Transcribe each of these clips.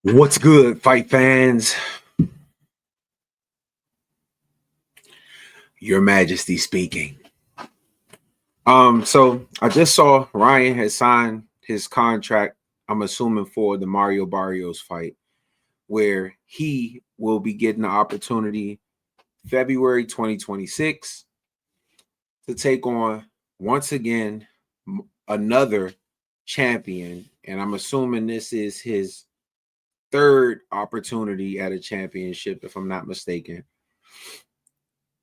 What's good, fight fans? Your Majesty speaking. So I just saw Ryan has signed his contract, I'm assuming for the Mario Barrios fight, where he will be getting the opportunity February 2026 to take on once again another champion. And I'm assuming this is his third opportunity at a championship, if I'm not mistaken,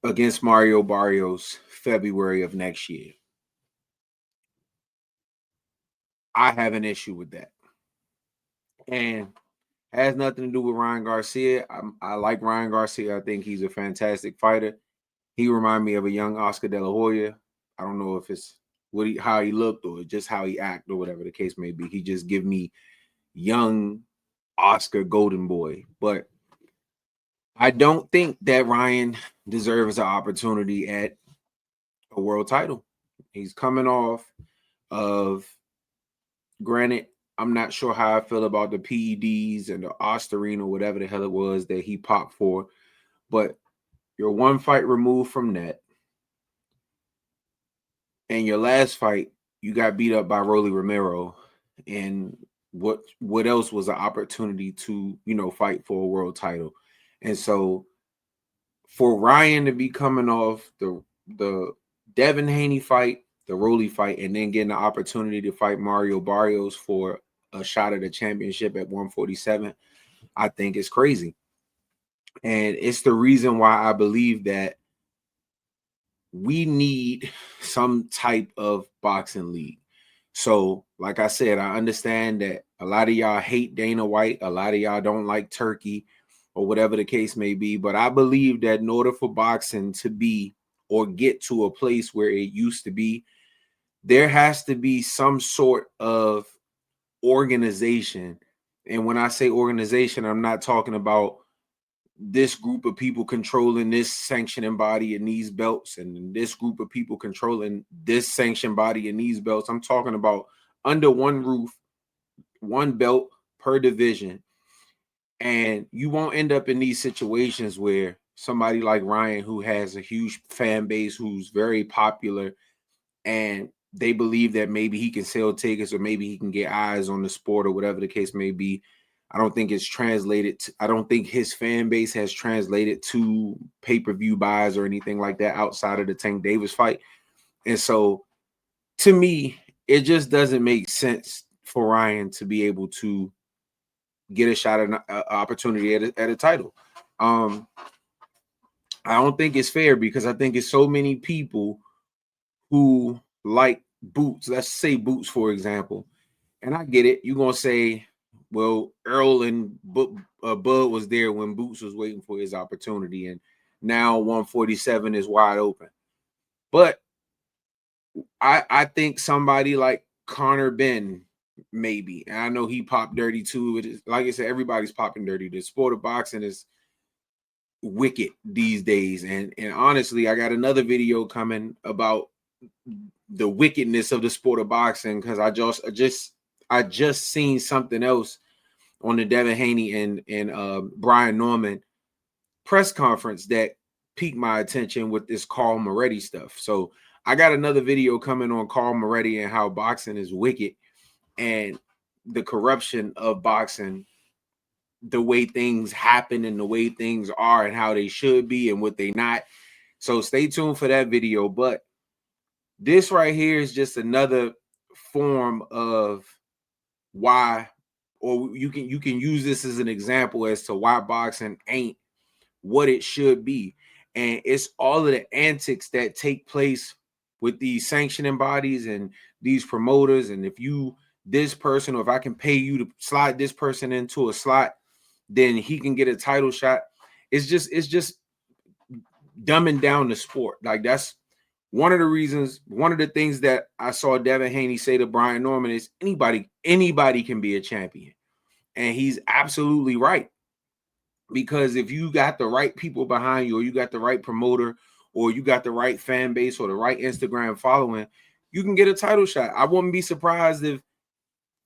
against Mario Barrios February of next year. I have an issue with that. And has nothing to do with Ryan Garcia. I like Ryan Garcia. I think he's a fantastic fighter. He reminds me of a young Oscar De La Hoya. I don't know if it's how he looked or just how he acted or whatever the case may be. He just give me young Oscar Goldenboy. But I don't think that Ryan deserves an opportunity at a world title. He's coming off of, granted, I'm not sure how I feel about the PEDs and the Osterine or whatever the hell it was that he popped for, but you're one fight removed from that. And your last fight, you got beat up by Rolly Romero. And what else was an opportunity to, fight for a world title? And so for Ryan to be coming off the Devin Haney fight, the Rolly fight, and then getting the opportunity to fight Mario Barrios for a shot at the championship at 147, I think is crazy. And it's the reason why I believe that we need some type of boxing league. So, like I said, I understand that a lot of y'all hate Dana White. A lot of y'all don't like Turkey or whatever the case may be. But I believe that in order for boxing to be or get to a place where it used to be, there has to be some sort of organization. And when I say organization, I'm not talking about this group of people controlling this sanctioning body and these belts, and this group of people controlling this sanctioned body and these belts. I'm talking about under one roof, one belt per division. And you won't end up in these situations where somebody like Ryan, who has a huge fan base, who's very popular, and they believe that maybe he can sell tickets or maybe he can get eyes on the sport or whatever the case may be. I don't think it's translated. I don't think his fan base has translated to pay-per-view buys or anything like that outside of the Tank Davis fight. And so to me, it just doesn't make sense for Ryan to be able to get a shot at an opportunity at a title. I don't think it's fair because I think it's so many people who like Boots. Let's say Boots, for example. And I get it. You're going to say, well, Earl and Bud was there when Boots was waiting for his opportunity, and now 147 is wide open. But I think somebody like Connor Ben, maybe, and I know he popped dirty too. Like I said, everybody's popping dirty. The sport of boxing is wicked these days, and honestly, I got another video coming about the wickedness of the sport of boxing because I just seen something else on the Devin Haney and Brian Norman press conference that piqued my attention with this Carl Moretti stuff. So I got another video coming on Carl Moretti and how boxing is wicked and the corruption of boxing, the way things happen and the way things are and how they should be and what they not. So stay tuned for that video. But this right here is just another form of why, or you can use this as an example as to why boxing ain't what it should be. And it's all of the antics that take place with these sanctioning bodies and these promoters. And if you, this person, or if I can pay you to slide this person into a slot, then he can get a title shot. It's just dumbing down the sport. Like that's one of the reasons, one of the things that I saw Devin Haney say to Brian Norman is anybody can be a champion. And he's absolutely right. Because if you got the right people behind you, or you got the right promoter, or you got the right fan base, or the right Instagram following, you can get a title shot. I wouldn't be surprised if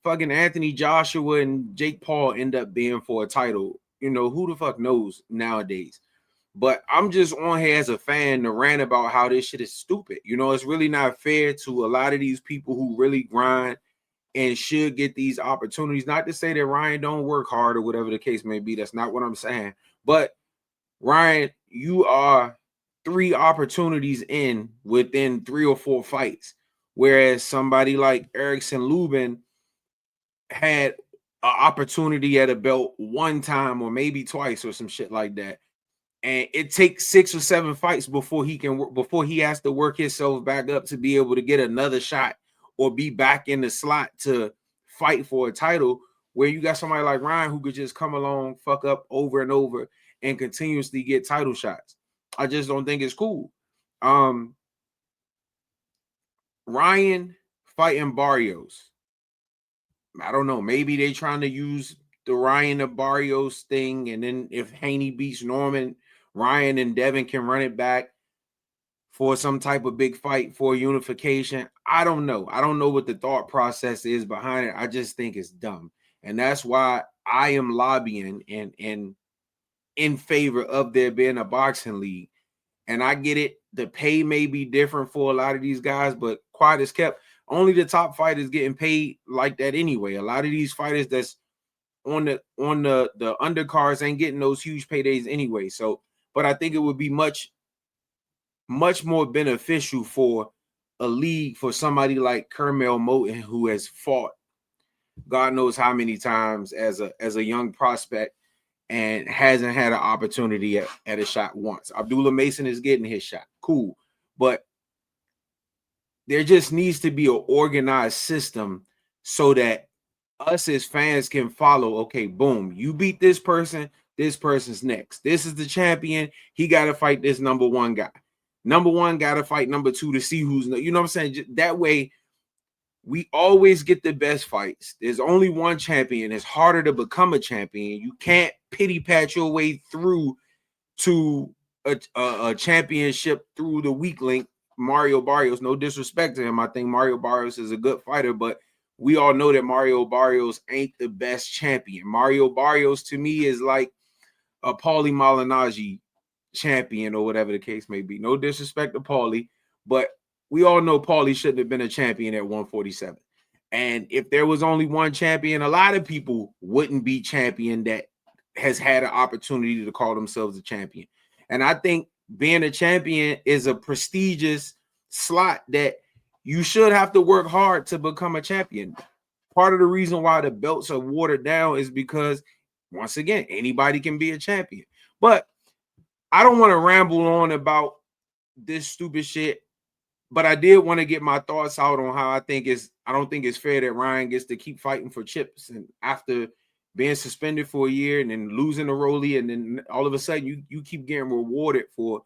fucking Anthony Joshua and Jake Paul end up being for a title, you know, who the fuck knows nowadays. But I'm just on here as a fan to rant about how this shit is stupid. You know, it's really not fair to a lot of these people who really grind and should get these opportunities. Not to say that Ryan don't work hard or whatever the case may be. That's not what I'm saying. But Ryan, you are 3 opportunities in within 3 or 4 fights. Whereas somebody like Erickson Lubin had an opportunity at a belt 1 time or maybe twice or some shit like that. And it takes 6 or 7 fights before he has to work himself back up to be able to get another shot or be back in the slot to fight for a title, where you got somebody like Ryan who could just come along, fuck up over and over and continuously get title shots. I just don't think it's cool. Ryan fighting Barrios. I don't know. Maybe they trying to use the Ryan of Barrios thing, and then if Haney beats Norman, Ryan and Devin can run it back for some type of big fight for unification. I don't know. I don't know what the thought process is behind it. I just think it's dumb. And that's why I am lobbying and in favor of there being a boxing league. And I get it. The pay may be different for a lot of these guys, but quiet as kept, only the top fighters getting paid like that anyway. A lot of these fighters that's on the undercards ain't getting those huge paydays anyway. So, but I think it would be much more beneficial for a league for somebody like Kermel Moten, who has fought God knows how many times as a young prospect and hasn't had an opportunity at a shot once. Abdullah Mason is getting his shot. Cool. But there just needs to be an organized system so that us as fans can follow. Okay, boom, you beat this person, this person's next. This is the champion. He got to fight this number 1 guy. Number 1 got to fight number 2 to see who's, you know what I'm saying? That way, we always get the best fights. There's only one champion. It's harder to become a champion. You can't pity pat your way through to a championship through the weak link. Mario Barrios, no disrespect to him. I think Mario Barrios is a good fighter, but we all know that Mario Barrios ain't the best champion. Mario Barrios to me is like a Paulie Malignaggi champion or whatever the case may be. No disrespect to Paulie, but we all know Paulie shouldn't have been a champion at 147. And if there was only one champion, a lot of people wouldn't be champion that has had an opportunity to call themselves a champion. And I think being a champion is a prestigious slot that you should have to work hard to become a champion. Part of the reason why the belts are watered down is because, once again, anybody can be a champion. But I don't want to ramble on about this stupid shit, but I did want to get my thoughts out on how I don't think it's fair that Ryan gets to keep fighting for chips, and after being suspended for a year and then losing a Rolly, and then all of a sudden you keep getting rewarded for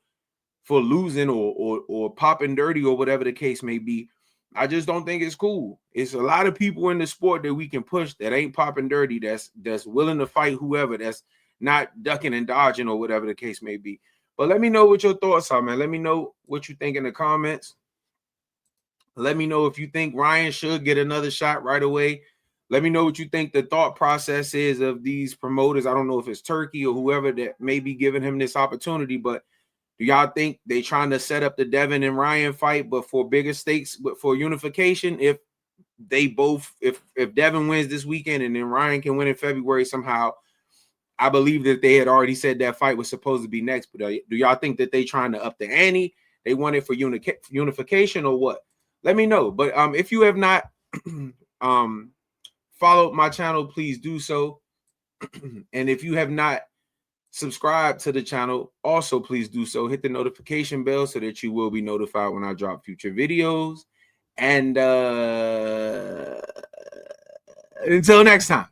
losing or popping dirty or whatever the case may be. I just don't think it's cool. It's a lot of people in the sport that we can push that ain't popping dirty, that's willing to fight whoever, that's not ducking and dodging or whatever the case may be. But let me know what your thoughts are, man. Let me know what you think in the comments. Let me know if you think Ryan should get another shot right away. Let me know what you think the thought process is of these promoters. I don't know if it's Turkey or whoever that may be giving him this opportunity, but do y'all think they trying to set up the Devin and Ryan fight, but for bigger stakes, but for unification? If Devin wins this weekend and then Ryan can win in February somehow, I believe that they had already said that fight was supposed to be next. But do y'all think that they trying to up the ante? They want it for unification or what? Let me know. But if you have not followed my channel, please do so. And if you have not subscribed to the channel, also please do so. Hit the notification bell so that you will be notified when I drop future videos. And until next time.